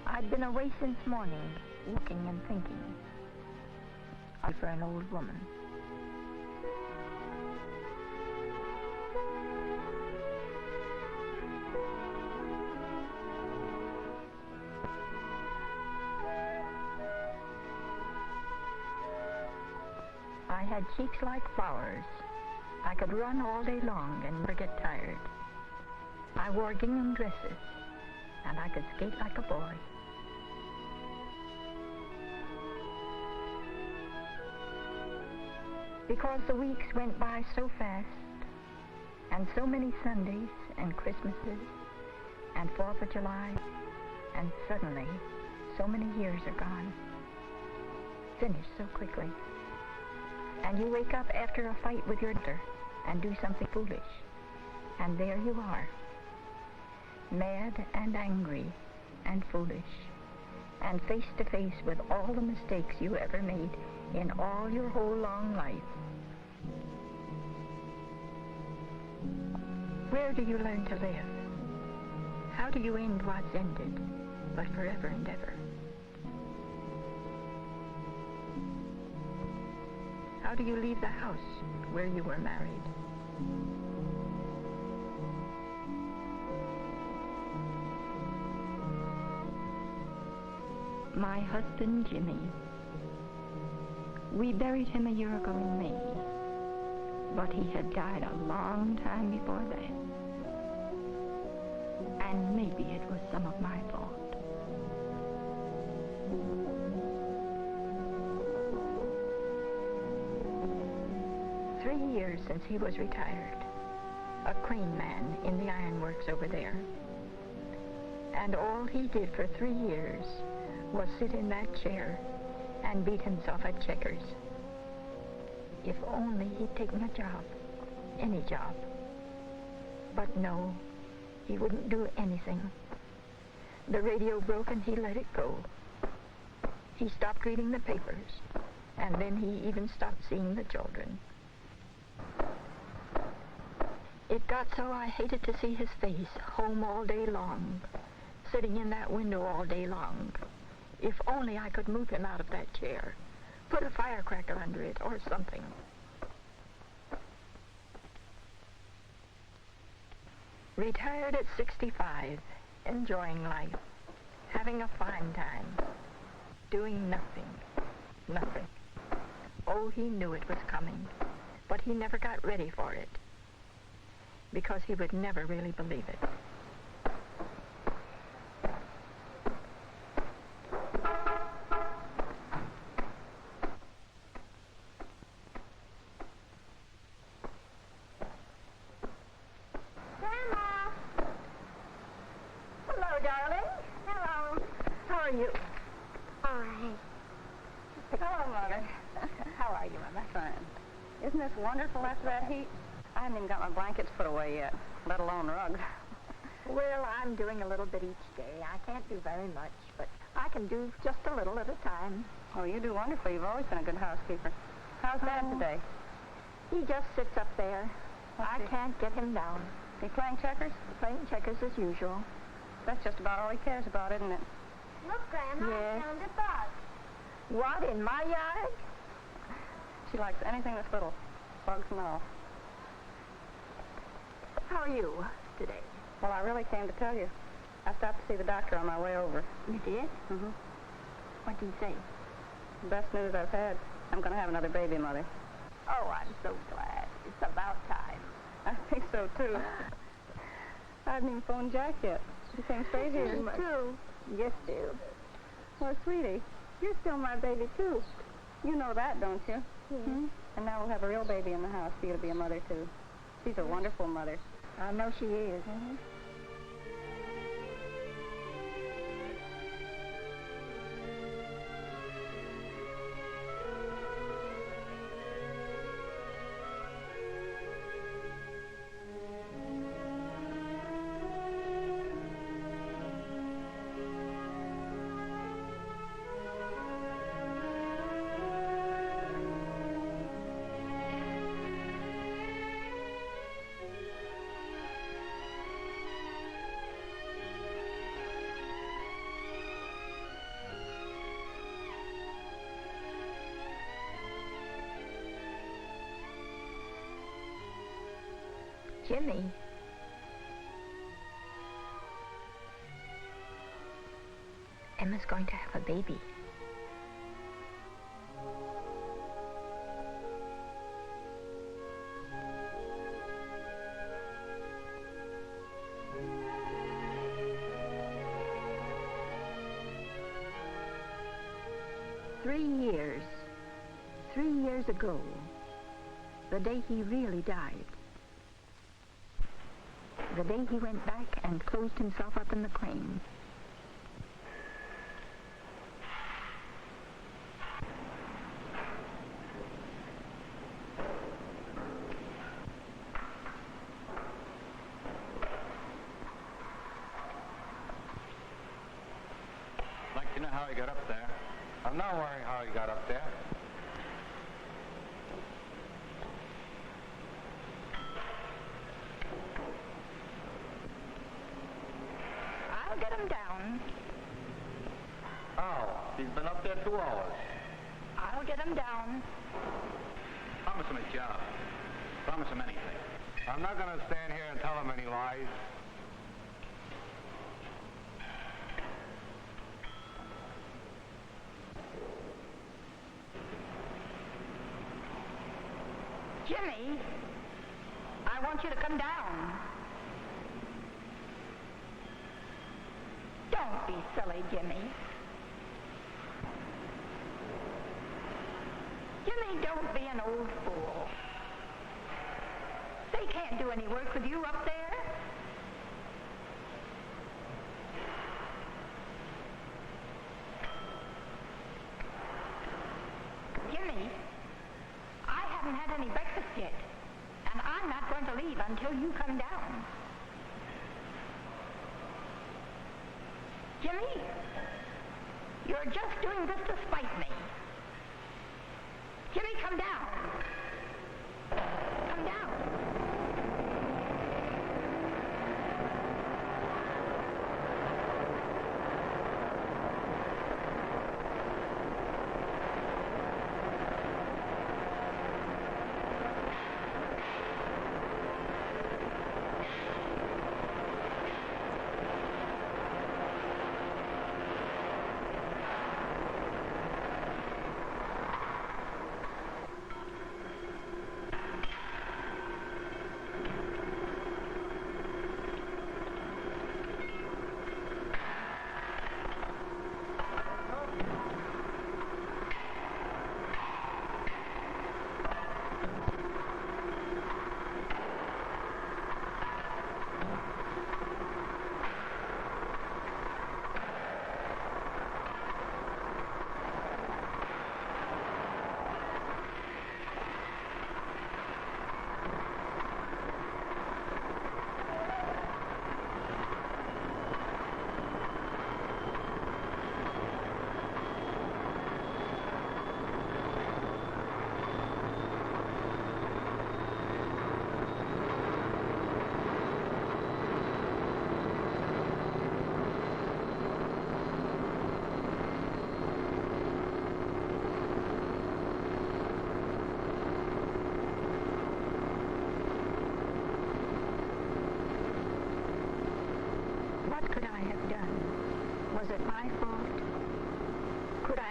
I'd been away since morning, looking and thinking. For an old woman. I had cheeks like flowers. I could run all day long and never get tired. I wore gingham dresses, and I could skate like a boy. Because the weeks went by so fast, and so many Sundays and Christmases and 4th of July, and suddenly so many years are gone, finished so quickly. And you wake up after a fight with your daughter and do something foolish, and there you are, mad and angry and foolish, and face to face with all the mistakes you ever made in all your whole long life. Where do you learn to live? How do you end what's ended, but forever and ever? How do you leave the house where you were married? My husband, Jimmy. We buried him a year ago in May, but he had died a long time before that. And maybe it was some of my fault. Three years since he was retired, a crane man in the ironworks over there. And all he did for 3 years was sit in that chair and beat himself at checkers. If only he'd taken a job, any job. But no, he wouldn't do anything. The radio broke and he let it go. He stopped reading the papers, and then he even stopped seeing the children. It got so I hated to see his face home all day long, sitting in that window all day long. If only I could move him out of that chair, put a firecracker under it or something. Retired at 65, enjoying life, having a fine time, doing nothing. Oh, he knew it was coming, but he never got ready for it, because he would never really believe it. sunshine. Isn't this wonderful after that heat? I haven't even got my blankets put away yet, let alone rugs. Well, I'm doing a little bit each day. I can't do very much, but I can do just a little at a time. Oh, you do wonderfully. You've always been a good housekeeper. How's Dad today? He just sits up there. I can't get him down. He playing checkers? Playing checkers as usual. That's just about all he cares about, isn't it? Look, Grandma, Yes. I found a bug. What, in my yard? She likes anything that's little, bugs and all. How are you today? Well, I really came to tell you. I stopped to see the doctor on my way over. You did? Mm-hmm. What did he say? The best news I've had. I'm going to have another baby, Mother. Oh, I'm so glad. It's about time. I think so, too. I haven't even phoned Jack yet. She came straight here. Me too. Yes, dear. Well, sweetie, you're still my baby, too. You know that, don't you? Hmm? And now we'll have a real baby in the house for you to be a mother, too. She's a wonderful mother. I know she is. Mm-hmm. Jimmy. Emma's going to have a baby. Three years ago, the day he really died. The day he went back and closed himself up in the claim. I'd like to know how he got up there. I'm not worrying how he got up there. I'll get him down. Oh, he's been up there 2 hours. I'll get him down. Promise him a job. Promise him anything. I'm not going to stand here and tell him any lies. Jimmy, I want you to come down. Don't be silly, Jimmy. Jimmy, don't be an old fool. They can't do any work with you up there. Jimmy, I haven't had any breakfast yet, and I'm not going to leave until you come down. Jimmy, you're just doing this to spite me. Jimmy, come down. Come down.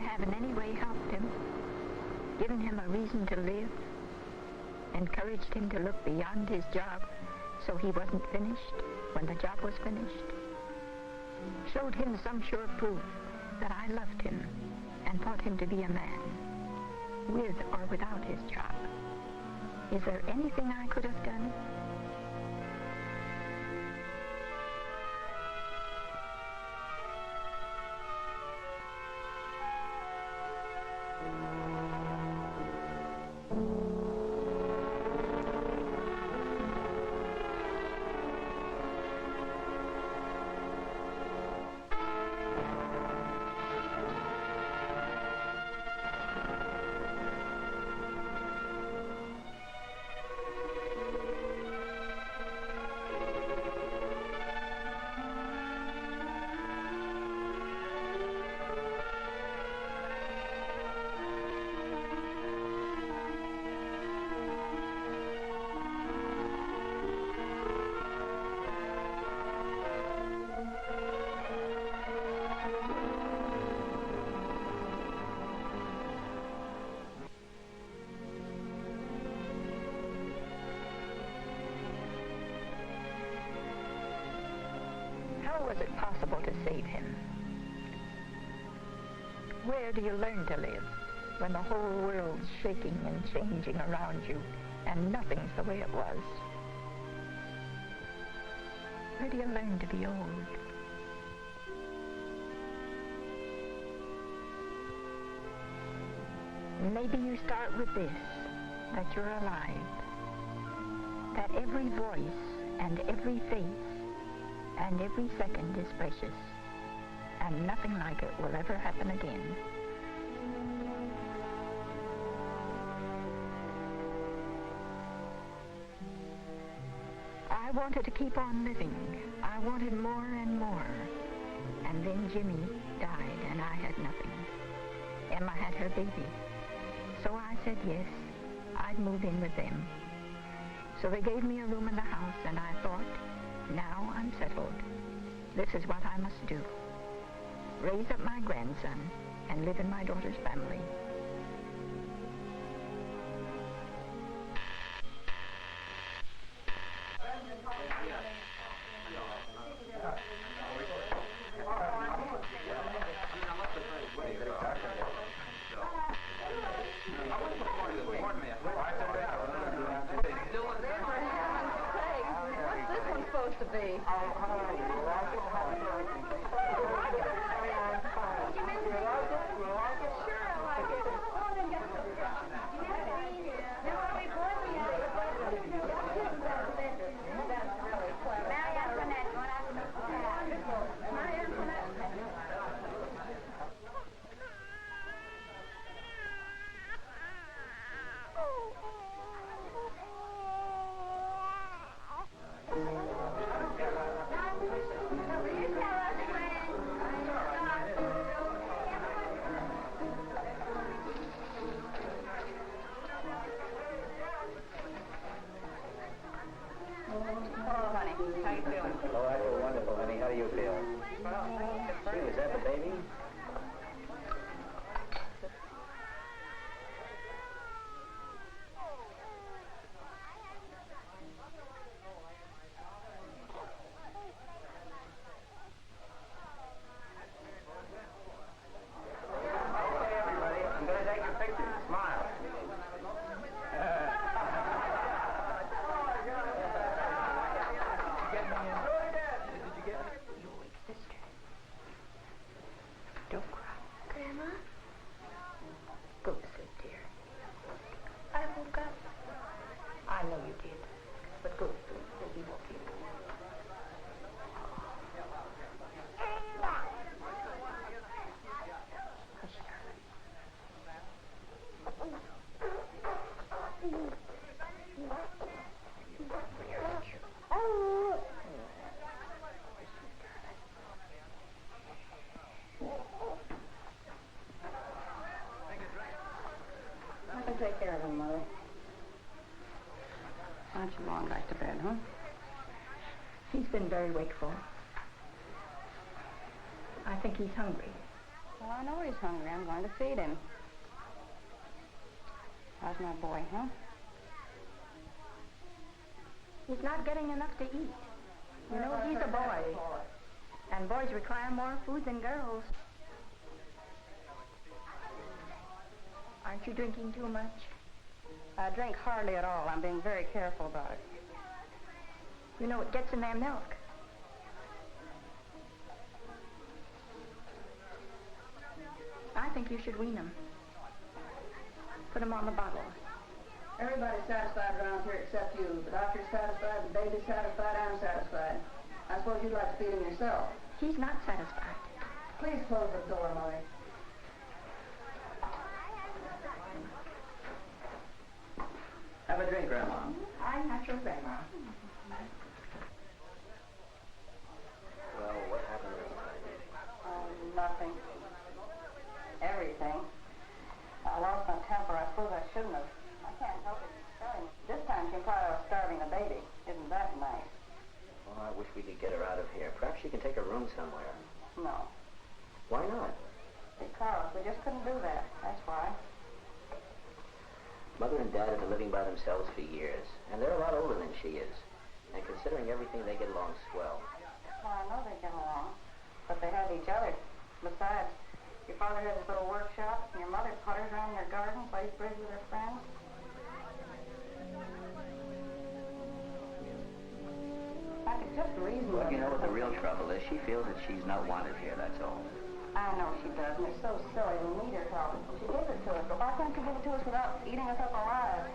have in any way helped him, given him a reason to live, encouraged him to look beyond his job so he wasn't finished when the job was finished, showed him some sure proof that I loved him and thought him to be a man, with or without his job. Is there anything I could have done? How was it possible to save him? Where do you learn to live when the whole world's shaking and changing around you and nothing's the way it was? Where do you learn to be old? Maybe you start with this, that you're alive, that every voice and every face and every second is precious, and nothing like it will ever happen again. I wanted to keep on living. I wanted more and more. And then Jimmy died, and I had nothing. Emma had her baby. So I said yes, I'd move in with them. So they gave me a room in the house, and I thought, now I'm settled. This is what I must do. Raise up my grandson and live in my daughter's family. Take care of him, Mother. Why don't you go on back to bed, huh? He's been very wakeful. I think he's hungry. Well, I know he's hungry. I'm going to feed him. How's my boy, huh? He's not getting enough to eat. You know, he's a boy. And boys require more food than girls. Aren't you drinking too much? I drink hardly at all. I'm being very careful about it. You know, it gets in their milk. I think you should wean them. Put them on the bottle. Everybody's satisfied around here except you. The doctor's satisfied, the baby's satisfied, I'm satisfied. I suppose you'd like to feed him yourself. He's not satisfied. Please close the door, Mother. Have a drink, Grandma. I'm not your grandma. Well, what happened this time? Nothing. Everything. I lost my temper. I suppose I shouldn't have. I can't help it. This time she implied I was starving the baby. Isn't that nice? Well, I wish we could get her out of here. Perhaps she can take a room somewhere. No. Why not? Because we just couldn't do that. That's why. Mother and Dad have been living by themselves for years, and they're a lot older than she is. And considering everything, they get along swell. Well, I know they get along, but they have each other. Besides, your father has his little workshop, and your mother putters around their garden, plays bridge with her friends. I could just reason with Well, you know her. what the real trouble is? She feels that she's not wanted here, that's all. I know she does, and it's so silly. We need her help. She gave it to us, but why can't she give it to us without eating us up alive?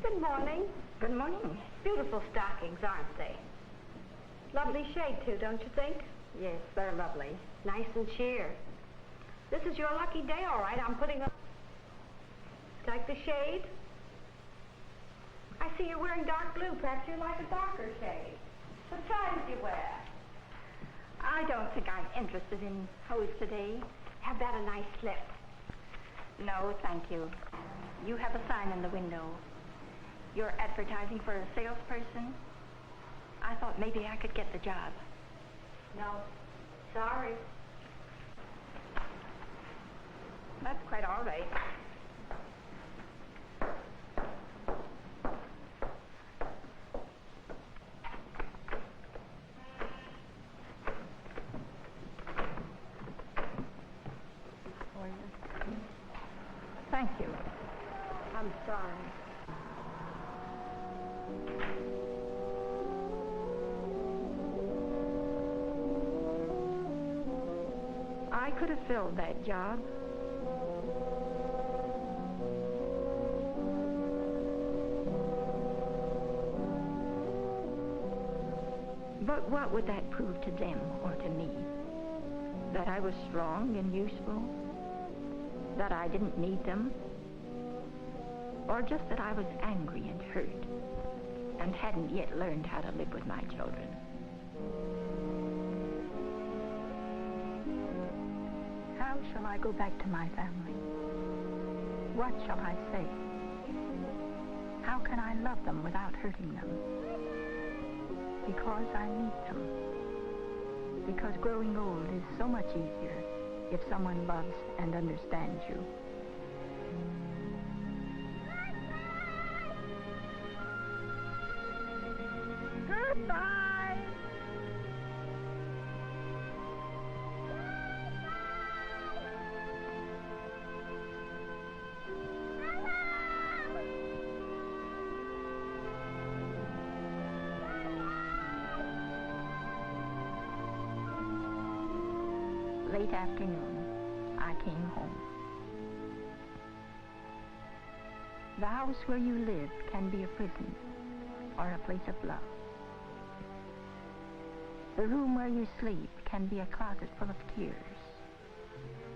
Good morning. Good morning. Beautiful stockings, aren't they? Lovely shade, too, don't you think? Yes, they're lovely. Nice and sheer. This is your lucky day, all right. I'm putting up... Like the shade? I see you're wearing dark blue. Perhaps you like a darker shade. What size do you wear? I don't think I'm interested in hose today. Have that a nice slip. No, thank you. You have a sign in the window. You're advertising for a salesperson? I thought maybe I could get the job. No. Sorry. That's quite all right. Thank you. I'm sorry. I could have filled that job. But what would that prove to them or to me? That I was strong and useful? That I didn't need them? Or just that I was angry and hurt? and hadn't yet learned how to live with my children. How shall I go back to my family? What shall I say? How can I love them without hurting them? Because I need them. Because growing old is so much easier if someone loves and understands you. Goodbye! Late afternoon, I came home. The house where you live can be a prison or a place of love. The room where you sleep can be a closet full of tears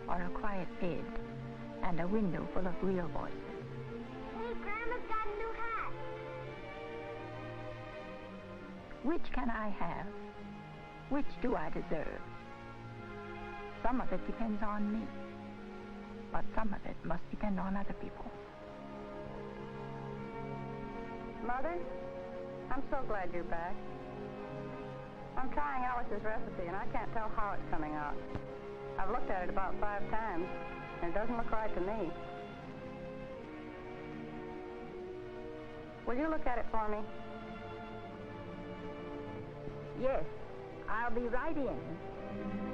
or a quiet bed and a window full of real voices. Hey, Grandma's got a new hat. Which can I have? Which do I deserve? Some of it depends on me, but some of it must depend on other people. Mother, I'm so glad you're back. I'm trying Alice's recipe, and I can't tell how it's coming out. I've looked at it about 5 times, and it doesn't look right to me. Will you look at it for me? Yes, I'll be right in.